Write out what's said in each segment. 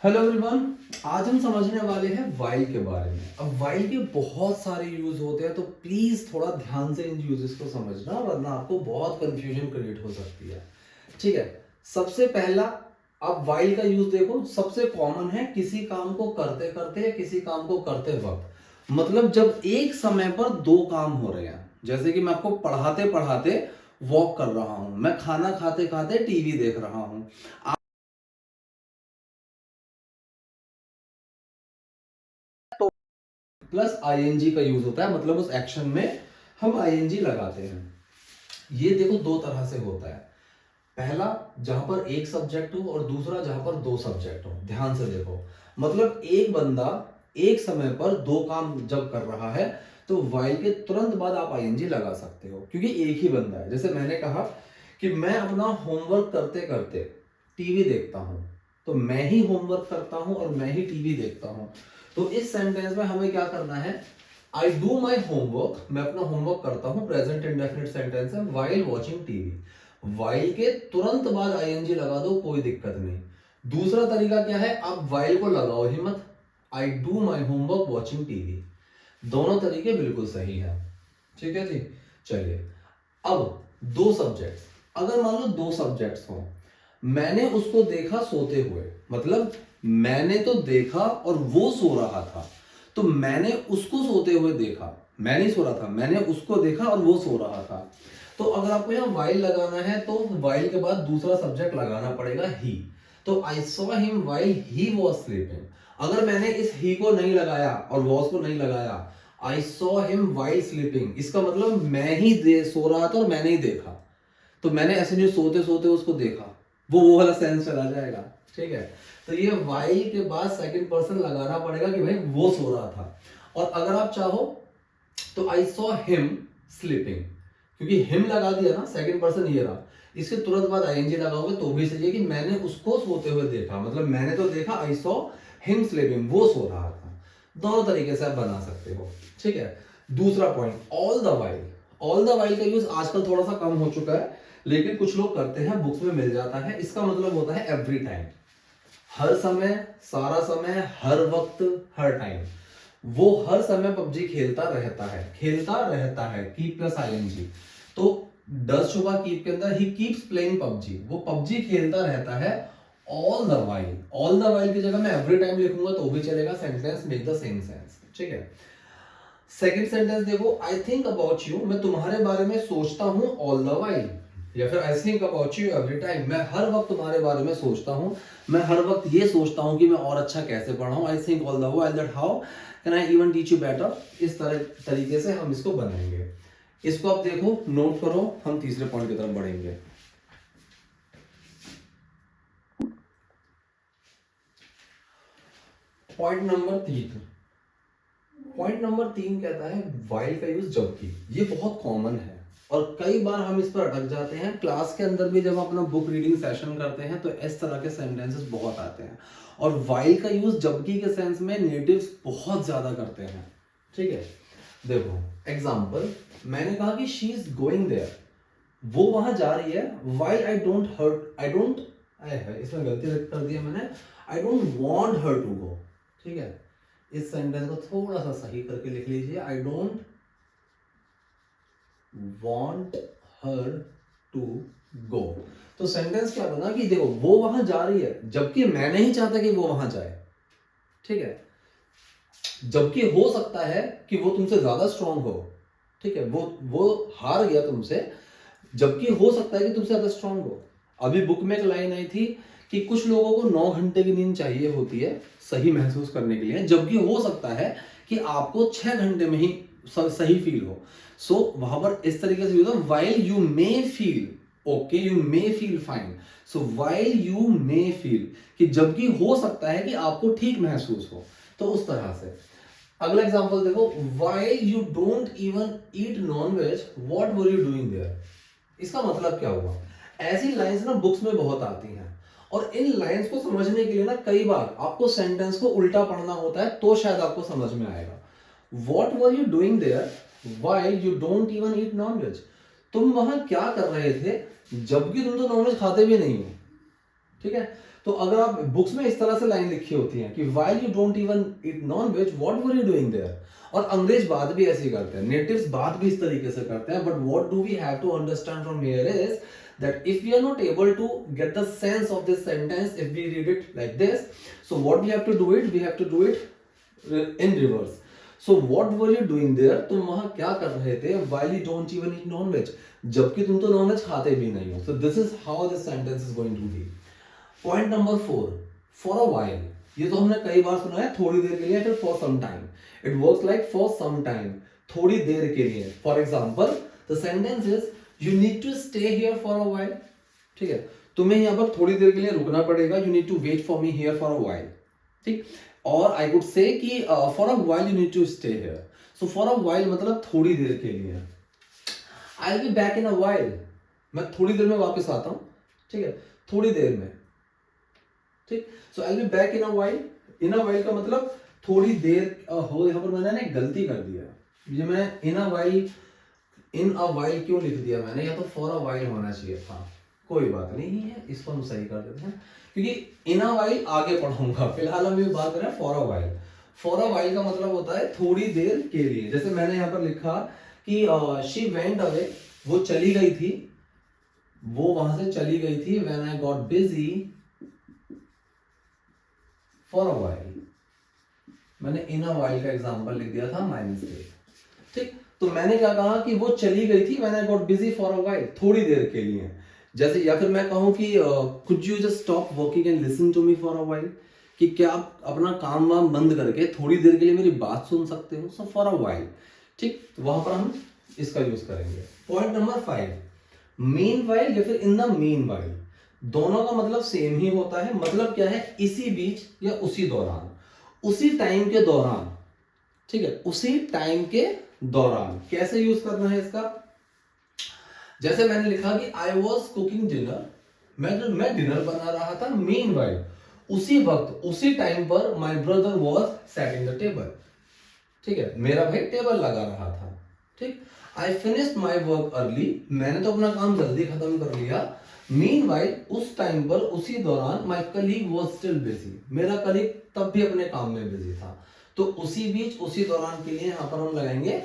Hello everyone. आज हम समझने वाले हैं वाइल के बारे में। अब वाइल के बहुत सारे यूज होते हैं, तो प्लीज थोड़ा ध्यान से इन यूजेस को समझना, वरना आपको बहुत कंफ्यूजन क्रिएट हो सकती है। ठीक है। सबसे पहला, अब वाइल का यूज देखो, सबसे कॉमन है किसी काम को करते करते या किसी काम को करते वक्त। मतलब जब एक समय पर दो काम हो रहे हैं, जैसे कि मैं आपको पढ़ाते पढ़ाते वॉक कर रहा हूं, मैं खाना खाते खाते टीवी देख रहा हूं, प्लस आईएनजी का यूज होता है, मतलब उस एक्शन में हम आईएनजी लगाते हैं। ये देखो दो तरह से होता है। पहला, जहां पर एक सब्जेक्ट हो, और दूसरा जहां पर दो सब्जेक्ट हो। ध्यान से देखो, मतलब एक बंदा एक समय पर दो काम जब कर रहा है, तो वाइल के तुरंत बाद आप आईएनजी लगा सकते हो, क्योंकि एक ही बंदा है। जैसे मैंने कहा कि मैं अपना होमवर्क करते करते टीवी देखता हूं, तो मैं ही होमवर्क करता हूं और मैं ही टीवी देखता हूं। तो इस सेंटेंस में हमें क्या करना है? आई डू माई होमवर्क, मैं अपना होमवर्क करता हूं, प्रेजेंट इंडेफिनिट सेंटेंस है, वाइल वॉचिंग टीवी। वाइल के तुरंत बाद आईएनजी लगा दो, कोई दिक्कत नहीं। दूसरा तरीका क्या है? आप वाइल को लगाओ ही मत, I do my homework watching TV. दोनों तरीके बिल्कुल सही है। ठीक है जी। चलिए, अब दो सब्जेक्ट्स, अगर मान लो दो सब्जेक्ट्स हो, मैंने उसको देखा सोते हुए, मतलब मैंने तो देखा और वो सो रहा था, तो मैंने उसको सोते हुए देखा, मैं नहीं सो रहा था, मैंने उसको देखा और वो सो रहा था। तो अगर आपको यहाँ वाइल लगाना है, तो वाइल के बाद दूसरा सब्जेक्ट लगाना पड़ेगा ही। तो आई saw him while he was sleeping. अगर मैंने इस ही को नहीं लगाया और वॉज को नहीं लगाया, आई सॉ हिम वाइल स्लीपिंग, इसका मतलब मैं ही सो रहा था और मैंने ही देखा। तो मैंने ऐसे नहीं सोते सोते उसको देखा, वो वाला सेंस चला जाएगा। ठीक है। तो ये वाइल के बाद सेकंड पर्सन लगाना पड़ेगा कि भाई वो सो रहा था। और अगर आप चाहो तो आई सॉ हिम स्लीपिंग, क्योंकि हिम लगा दिया ना, सेकंड पर्सन ये रहा, इसके तुरंत बाद आईएनजी लगाओगे तो भी सही है कि मैंने उसको सोते हुए देखा, मतलब मैंने तो देखा, आई सॉ हिम स्लीपिंग, वो सो रहा था। दोनों तरीके से आप बना सकते हो। ठीक है। दूसरा point, all the while. All the while का यूज आजकल थोड़ा सा कम हो चुका है, लेकिन कुछ लोग करते हैं, बुक्स में मिल जाता है। इसका मतलब होता है एवरी टाइम, हर समय, सारा समय, हर वक्त, हर टाइम। वो हर समय पबजी खेलता रहता है, खेलता रहता है, कीप प्लस आईएनजी। तो डज छुपा कीप के अंदर, ही कीप्स प्लेइंग पबजी, वो पबजी खेलता रहता है all the while. All the while की जगह मैं एवरी टाइम लिखूंगा तो भी चलेगा, sentence make the same sense. ठीक है। सेकंड सेंटेंस देखो, आई थिंक अबाउट यू, मैं तुम्हारे बारे में सोचता हूं ऑल द वाइल। या फिर I think about you every time, मैं हर वक्त तुम्हारे बारे में सोचता हूं, मैं हर वक्त ये सोचता हूं कि मैं और अच्छा कैसे पढ़ाऊं। I think all the while that how can I even teach you better. इस तरह तरीके से हम इसको बनाएंगे। इसको आप देखो, नोट करो, हम तीसरे पॉइंट की तरफ बढ़ेंगे। Point number 3। पॉइंट नंबर 3 कहता है वाइल का यूज जबकि। ये बहुत कॉमन है और कई बार हम इस पर अटक जाते हैं। क्लास के अंदर भी जब अपना बुक रीडिंग सेशन करते हैं तो इस तरह के सेंटेंसेस बहुत आते हैं, और वाइल का यूज जबकि के सेंस में नेटिव्स बहुत ज्यादा करते हैं। ठीक है। देखो एग्जांपल, मैंने कहा कि शी इज गोइंग देयर, वो वहां जा रही है। While I don't hurt, I don't, इसमें गलती कर दी है मैंने, I don't want her to go. ठीक है। इस सेंटेंस को थोड़ा सा सही करके लिख लीजिए, I don't want her to go. तो सेंटेंस क्या बना कि देखो वो वहां जा रही है, जबकि मैं नहीं चाहता कि वो वहां जाए। ठीक है। जबकि हो सकता है कि वो तुमसे ज्यादा स्ट्रांग हो। ठीक है। वो हार गया तुमसे, जबकि हो सकता है कि तुमसे ज्यादा स्ट्रांग हो। अभी बुक में एक लाइन आई थी कि कुछ लोगों को 9 घंटे की नींद चाहिए होती है सही महसूस करने के लिए, जबकि हो सकता है कि आपको 6 घंटे में ही सही फील हो। सो वहां पर इस तरीके से होता, while you may feel okay, you may feel fine. So while you may feel, कि जबकि हो सकता है कि आपको ठीक महसूस हो, तो उस तरह से। अगला एग्जांपल देखो, while you don't even eat non veg, what were you doing there. इसका मतलब क्या हुआ? ऐसी लाइंस ना बुक्स में बहुत आती हैं, और इन लाइंस को समझने के लिए ना कई बार आपको सेंटेंस को उल्टा पढ़ना होता है, तो शायद आपको समझ में आएगा। What were you doing there while you don't even eat non veg. तुम वहां क्या कर रहे थे जबकि तुम तो नॉनवेज खाते भी नहीं हो। ठीक है। तो अगर आप बुक्स में इस तरह से लाइन लिखी होती है कि while you don't even eat non veg what were you doing there, और अंग्रेज बात भी ऐसी करते हैं, नेटिव्स बात भी इस तरीके से करते हैं, but what do we have to understand from here is that if we are not able to get the sense of this sentence if we read it like this, so what we have to do it, we have to do it in reverse. So what were you doing there, तुम वहां क्या कर रहे थे, while you don't even eat non-veg, जबकि तुम तो non veg खाते भी नहीं हो. So this is how this sentence is going to be. Point number 4, for a while, ये तो हमने कई बार सुना है, थोड़ी देर के लिए, फिर for some time. It works like for some time, थोड़ी देर के लिए. For example, the sentence is you need to stay here for a while. ठीक है, तुम्हें यहाँ पर थोड़ी देर के लिए रुकना पड़ेगा. You need to wait for me here for a while. ठीक, और I could say कि for a while you need to stay here. So for a while मतलब थोड़ी देर के लिए. I'll be back in a while. मैं थोड़ी देर में वापस आता हूँ. ठीक है, थोड़ी देर में. ठीक, so I'll be back in a while. In a while का मतलब थोड़ी देर हो. यहाँ पर मैंने गलती कर दिया. ये मैं in a while क्यों लिख दिया मैंने, या तो फॉर अ वाइल होना चाहिए था. कोई बात नहीं है, इसको हम सही कर देते हैं, क्योंकि इन अ वाइल आगे पढ़ूंगा. फिलहाल हम ये बात कर रहे हैं for a while. For a while का मतलब होता है थोड़ी देर के लिए. जैसे मैंने यहाँ पर लिखा कि शी वेंट अवे, वो चली गई थी, वो वहां से चली गई थी. When I got busy for a while, मैंने इन अ वाइल का एग्जांपल लिख दिया था, माय मिस्टेक. ठीक, तो मैंने क्या कहा कि वो चली गई थी when I got busy for a while, थोड़ी देर के लिए. जैसे, या फिर मैं कहूं कि could you just stop working and listen to me for a while, कि क्या आप अपना काम वाम बंद करके थोड़ी देर के लिए मेरी बात सुन सकते हो. So for a while. ठीक, वहां पर हम इसका यूज करेंगे. पॉइंट नंबर 5, मीनवाइल या फिर इन द मीनवाइल, दोनों का मतलब सेम ही होता है. मतलब क्या है, इसी बीच या उसी दौरान, उसी टाइम के दौरान. ठीक है, उसी टाइम के दौरान. कैसे यूज करना है इसका, जैसे मैंने लिखा कि आई वॉज कुकिंग डिनर, मैं डिनर बना रहा था. मीनवाइल, उसी वक्त, उसी टाइम पर my brother was setting the table. ठीक है, मेरा भाई टेबल लगा रहा था. ठीक, I finished my work early, मैंने तो अपना काम जल्दी खत्म कर लिया. मीनवाइल, उस टाइम पर, उसी दौरान, my colleague was still busy, मेरा कलीग तब भी अपने काम में बिजी था. तो उसी बीच, उसी दौरान के लिए यहां पर हम लगाएंगे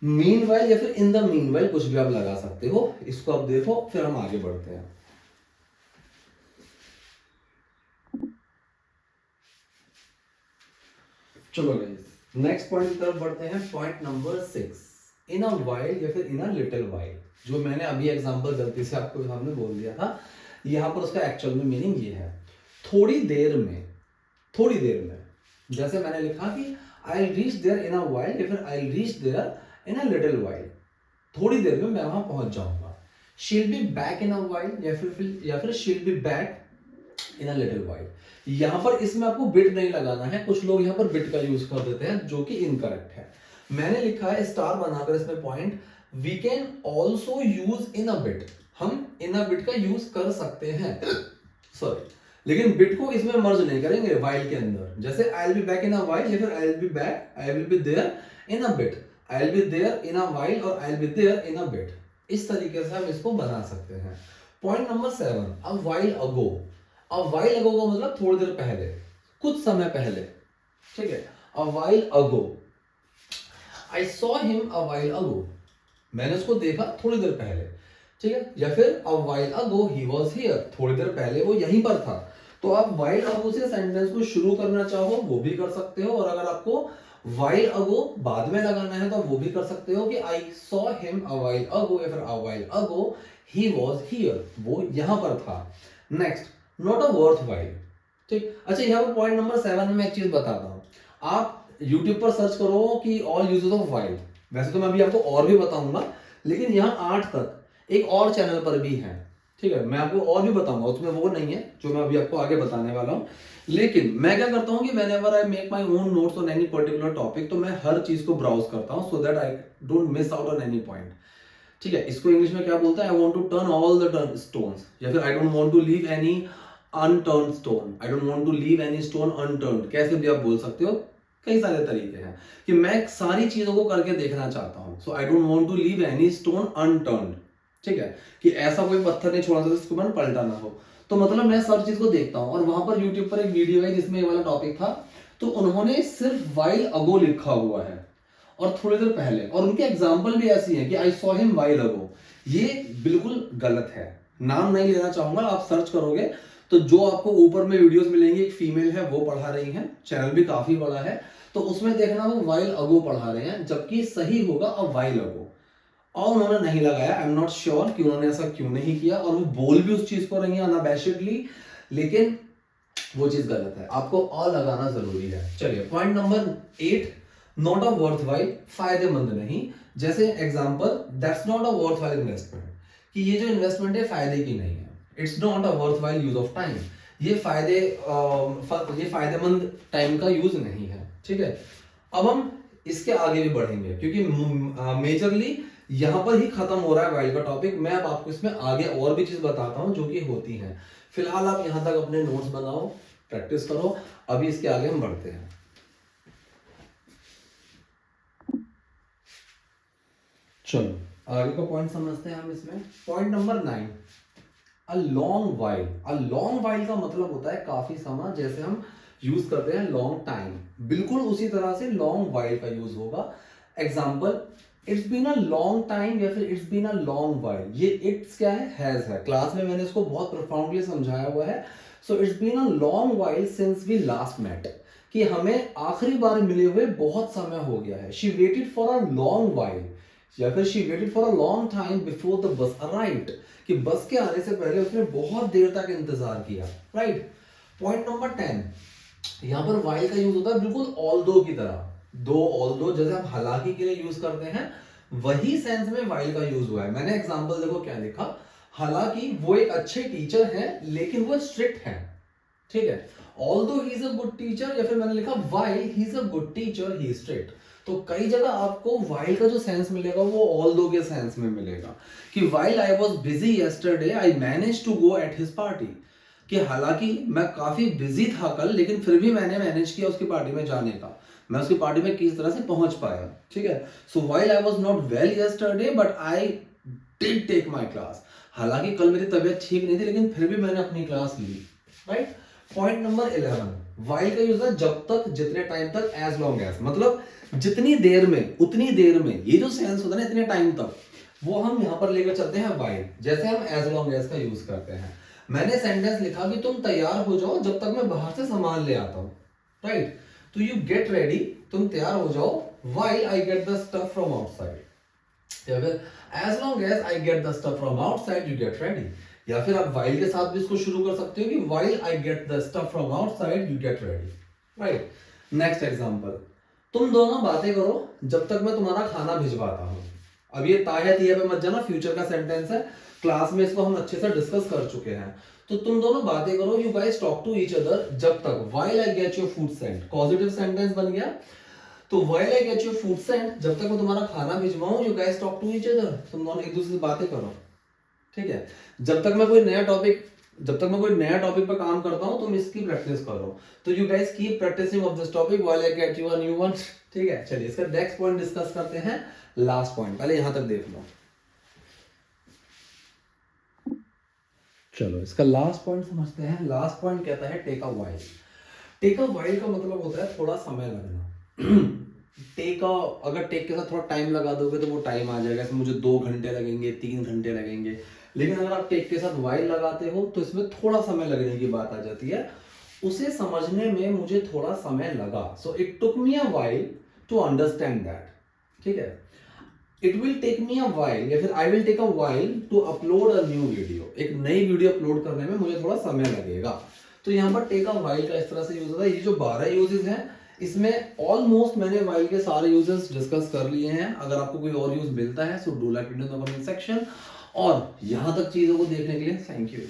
मीनवाइल, या फिर इन द मीनवाइल, कुछ भी आप लगा सकते हो. इसको आप देखो, फिर हम आगे बढ़ते हैं. चलो गाइस, नेक्स्ट पॉइंट की तरफ बढ़ते हैं. Point number 6, in a while या फिर इन अ लिटिल वाइल, जो मैंने अभी एग्जांपल गलती से आपको सामने बोल दिया था. यहां पर उसका एक्चुअल में मीनिंग ये है, थोड़ी देर में. थोड़ी देर में, जैसे मैंने लिखा कि I reach there in a while, या फिर I reach there in a little while, थोड़ी देर में मैं वहां पहुंच जाऊंगा. She'll be back in a while, या फिर she'll be back in a little while. यहां पर इसमें आपको बिट नहीं लगाना है. कुछ लोग यहां पर बिट का यूज कर देते हैं, जो कि इनकरेक्ट है. मैंने लिखा है स्टार बनाकर इसमें point, we can also use in a bit, हम इन अ बिट का यूज कर सकते हैं. सॉरी, लेकिन बिट को इसमें मर्ज नहीं करेंगे वाइल के अंदर. जैसे I will be back in a while, या फिर I will be back, I will be there in a bit, I will be there in a while, और I will be there in a bit. इस तरीके से हम इसको बना सकते हैं. Point number 7, a while ago. A while ago का मतलब थोड़ी देर पहले, कुछ समय पहले. ठीक है, a while ago, I saw him a while ago, मैंने उसको देखा थोड़ी देर पहले. ठीक है, या फिर a while ago he was here, थोड़ी देर पहले वो यहीं पर था. तो आप वाइल अगो से सेंटेंस को शुरू करना चाहो वो भी कर सकते हो, और अगर आपको वाइल अगो बाद में लगाना है तो वो भी कर सकते हो कि I saw him a while ago, या फिर a while ago he was here, वो यहां पर था. Next, not a worth while. ठीक, अच्छा, यहाँ पर पॉइंट नंबर 7 में मैं एक चीज बताता हूँ. आप YouTube पर सर्च करो कि ऑल यूजेस ऑफ वाइल. वैसे तो मैं अभी आपको और भी बताऊंगा, लेकिन यहाँ 8 तक एक और चैनल पर भी है. ठीक है, मैं आपको और भी बताऊंगा, उसमें वो नहीं है जो मैं अभी आपको आगे बताने वाला हूँ. लेकिन मैं क्या करता हूँ कि whenever I make my own notes on any particular topic, तो मैं हर चीज को ब्राउज करता हूँ, so that I don't miss out on any point. ठीक है, इसको इंग्लिश में क्या बोलते हैं, I want to turn all the stones, या फिर I don't want to leave any unturned stone, I don't want to leave any stone unturned. कैसे भी आप बोल सकते हो, कई सारे तरीके हैं कि मैं सारी चीजों को करके देखना चाहता हूं. So I don't want to leave any stone unturned. ठीक है, कि ऐसा कोई पत्थर नहीं छोड़ना चाहता जिसको मैंने पलटा ना हो. तो मतलब मैं सब चीज को देखता हूँ, और वहां पर यूट्यूब पर एक वीडियो है जिसमें ये वाला टॉपिक था, तो उन्होंने सिर्फ वाइल अगो लिखा हुआ है और थोड़ी देर पहले, और उनके एग्जाम्पल भी ऐसी है कि आई सॉ हिम वाइल अगो। ये बिल्कुल गलत है, नाम नहीं लेना चाहूंगा, आप सर्च करोगे तो जो आपको ऊपर में वीडियोस मिलेंगी, एक फीमेल है वो पढ़ा रही है, चैनल भी काफी बड़ा है, तो उसमें देखना वो वाइल अगो पढ़ा रहे हैं, जबकि सही होगा अ वाइल अगो, और उन्होंने नहीं लगाया। आई एम नॉट श्योर कि उन्होंने ऐसा क्यों नहीं किया, और वो बोल भी उस चीज को रही है अनअबैशेडली, लेकिन वो चीज गलत है, आपको अ लगाना जरूरी है। चलिए point number 8, not a worth while, फायदेमंद नहीं। जैसे example, that's not a worth while investment, कि ये जो इन्वेस्टमेंट है फायदे की नहीं है। It's not a worth while use of time, ये फायदेमंद टाइम का यूज नहीं है। ठीक है, अब हम इसके आगे भी बढ़ेंगे, क्योंकि मेजरली यहां पर ही खत्म हो रहा है वाइल का टॉपिक। मैं अब आपको इसमें आगे और भी चीज बताता हूं जो कि होती है। फिलहाल आप यहां तक अपने नोट्स बनाओ, प्रैक्टिस करो, अभी इसके आगे हम बढ़ते हैं। चलो आगे का पॉइंट समझते हैं हम इसमें। पॉइंट नंबर 9, अ लॉन्ग वाइल। अ लॉन्ग वाइल का मतलब होता है काफी समय, जैसे हम यूज करते हैं लॉन्ग टाइम, बिल्कुल उसी तरह से लॉन्ग वाइल का यूज होगा। Example, it's been a long time, या फिर it's been a long while. ये इट्स क्या है, हैज है, क्लास में मैंने इसको बहुत प्रोफाउंडली समझाया हुआ है। So it's been a long while since we last met, कि हमें आखिरी बार मिले हुए बहुत समय हो गया है। She waited for a long while, या फिर she waited for a long time before the bus arrived, कि बस के आने से पहले उसने बहुत देर तक इंतजार किया। राइट। पॉइंट नंबर 10, यहां पर वाइल का यूज होता है बिल्कुल ऑल्दो की तरह। दो ऑल्दो जैसे हम हालांकि के लिए यूज करते हैं, वही सेंस में वाइल का यूज हुआ है। मैंने एग्जांपल देखो क्या लिखा, हालांकि वो एक अच्छे टीचर हैं लेकिन वो स्ट्रिक्ट हैं। ठीक है, although he is a good teacher, या फिर मैंने लिखा while he is a good teacher he is strict. तो कई जगह आपको वाइल का जो सेंस मिलेगा वो ऑल्दो के सेंस में मिलेगा, कि while I was busy yesterday I manage to go at his party, कि हालांकि मैं काफी बिजी था कल, लेकिन फिर भी मैंने मैनेज किया उसकी पार्टी में जाने का, मैं उसकी पार्टी में किस तरह से पहुंच पाया। ठीक है, so while I was not well yesterday but I did take my class, हालांकि कल मेरी तबीयत ठीक नहीं थी लेकिन फिर भी मैंने अपनी क्लास ली। राइट। पॉइंट नंबर 11, वाइल का यूज है जब तक, जितने टाइम तक, एज लॉन्ग एज, मतलब जितनी देर में उतनी देर में, ये जो सेंस होता है ना इतने टाइम तक, वो हम यहां पर लेकर चलते हैं वाइल, जैसे हम एज लॉन्ग एज का यूज करते हैं। मैंने सेंटेंस लिखा कि तुम तैयार हो जाओ जब तक मैं बाहर से सामान ले आता हूं। राइट, तो यू गेट रेडी, तुम तैयार हो जाओ, while I get the stuff from outside, या फिर as long as I get the stuff from outside you get ready, या फिर आप व्हाइल के साथ भी इसको शुरू कर सकते हो कि while I get the stuff from outside you get ready. Right. Next example, तुम दोनों बातें करो जब तक मैं तुम्हारा खाना भिजवाता हूं। अब ये ताया तिया पे मत जाना, फ्यूचर का सेंटेंस है, क्लास में इसको हम अच्छे से डिस्कस कर चुके हैं। तो तुम दोनों बातें करो, you guys talk to each other जब तक, while I get your food sent, positive sentence बन गया। तो while I get your food sent, जब तक मैं तुम्हारा खाना भिजवाऊं, you guys talk to each other, तुम दोनों एक दूसरे से बातें करो। ठीक है, जब तक मैं कोई नया टॉपिक पर काम करता हूं तुम इसकी प्रैक्टिस करो। तो you guys keep practising of this topic while I get you a new one. ठीक है, चलिए इसका नेक्स्ट पॉइंट डिस्कस करते हैं, लास्ट पॉइंट, पहले यहां तक देख लो। चलो इसका लास्ट पॉइंट समझते हैं। लास्ट पॉइंट कहता है take a while. Take a while का मतलब होता है थोड़ा समय लगना। टेक अ, अगर टेक के साथ थोड़ा टाइम लगा दोगे तो वो टाइम आ जाएगा, इसमें मुझे 2 घंटे लगेंगे, 3 घंटे लगेंगे, लेकिन अगर आप टेक के साथ वाइल लगाते हो तो इसमें थोड़ा समय लगने की बात आ जाती है। उसे समझने में मुझे थोड़ा समय लगा, so it took me a while to understand that. ठीक है, it will take me a while, या फिर I will take a while to upload a new video, एक नई वीडियो अपलोड करने में मुझे थोड़ा समय लगेगा। तो यहाँ पर टेक अ वाइल का इस तरह से यूज होता है। ये जो 12 यूजेस हैं इसमें ऑलमोस्ट मैंने वाइल के सारे यूजेस डिस्कस कर लिए हैं। अगर आपको कोई और यूज मिलता है so do let me know in the comment section. और यहां तक चीजों को देखने के लिए थैंक यू।